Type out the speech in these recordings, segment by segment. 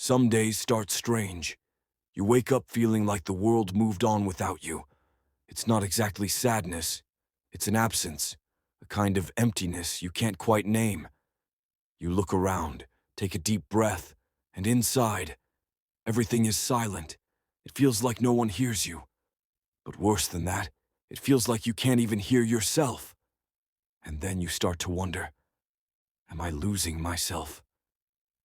Some days start strange. You wake up feeling like the world moved on without you. It's not exactly sadness. It's an absence, a kind of emptiness you can't quite name. You look around, take a deep breath, and inside, everything is silent. It feels like no one hears you. But worse than that, it feels like you can't even hear yourself. And then you start to wonder, am I losing myself?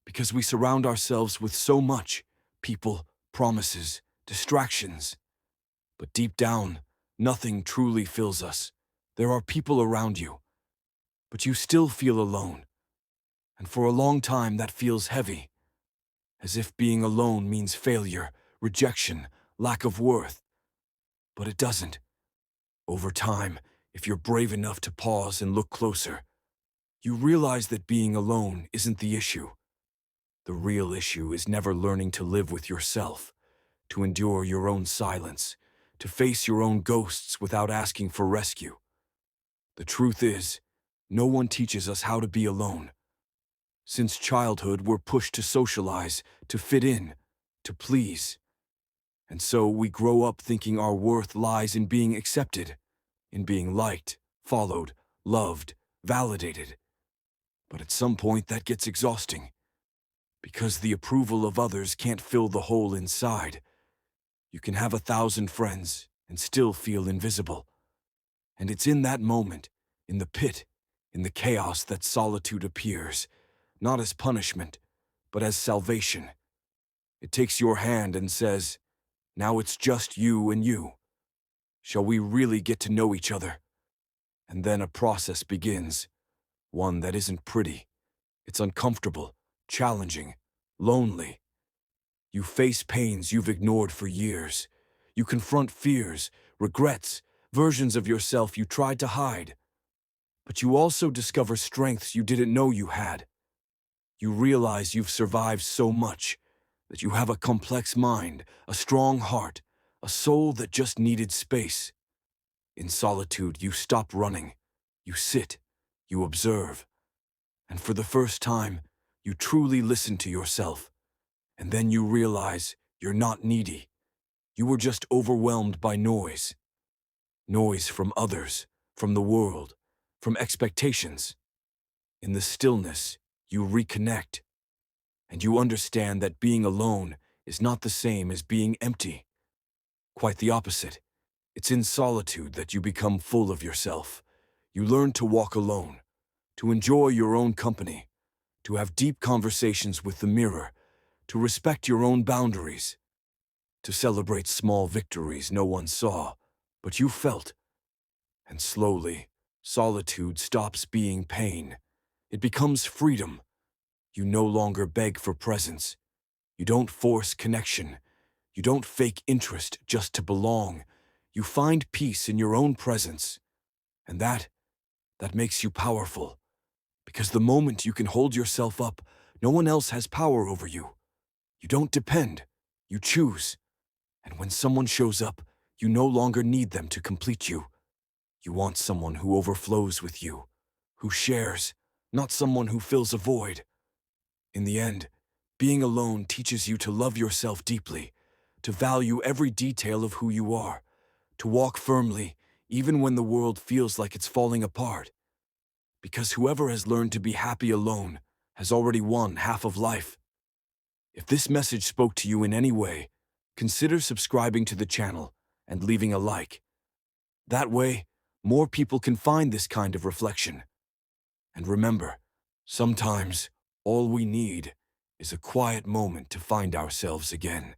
Because we surround ourselves with so much, people, promises, distractions. But deep down, nothing truly fills us. There are people around you, but you still feel alone. And for a long time that feels heavy, as if being alone means failure, rejection, lack of worth. But it doesn't. Over time, if you're brave enough to pause and look closer, you realize that being alone isn't the issue. The real issue is never learning to live with yourself, to endure your own silence, to face your own ghosts without asking for rescue. The truth is, no one teaches us how to be alone. Since childhood, we're pushed to socialize, to fit in, to please. And so we grow up thinking our worth lies in being accepted, in being liked, followed, loved, validated. But at some point that gets exhausting, because the approval of others can't fill the hole inside. You can have 1,000 friends and still feel invisible. And it's in that moment, in the pit, in the chaos, that solitude appears, not as punishment, but as salvation. It takes your hand and says, now it's just you and you. Shall we really get to know each other? And then a process begins, one that isn't pretty. It's uncomfortable, challenging, lonely. You face pains you've ignored for years. You confront fears, regrets, versions of yourself you tried to hide. But you also discover strengths you didn't know you had. You realize you've survived so much, that you have a complex mind, a strong heart, a soul that just needed space. In solitude, you stop running. You sit, you observe. And for the first time, you truly listen to yourself. And then you realize you're not needy. You were just overwhelmed by noise. Noise from others, from the world, from expectations. In the stillness, you reconnect. And you understand that being alone is not the same as being empty. Quite the opposite. It's in solitude that you become full of yourself. You learn to walk alone, to enjoy your own company, to have deep conversations with the mirror, to respect your own boundaries, to celebrate small victories no one saw, but you felt. And slowly, solitude stops being pain. It becomes freedom. You no longer beg for presence. You don't force connection. You don't fake interest just to belong. You find peace in your own presence. And that makes you powerful. Because the moment you can hold yourself up, no one else has power over you. You don't depend. You choose. And when someone shows up, you no longer need them to complete you. You want someone who overflows with you, who shares, not someone who fills a void. In the end, being alone teaches you to love yourself deeply, to value every detail of who you are, to walk firmly, even when the world feels like it's falling apart. Because whoever has learned to be happy alone has already won half of life. If this message spoke to you in any way, consider subscribing to the channel and leaving a like. That way, more people can find this kind of reflection. And remember, sometimes all we need is a quiet moment to find ourselves again.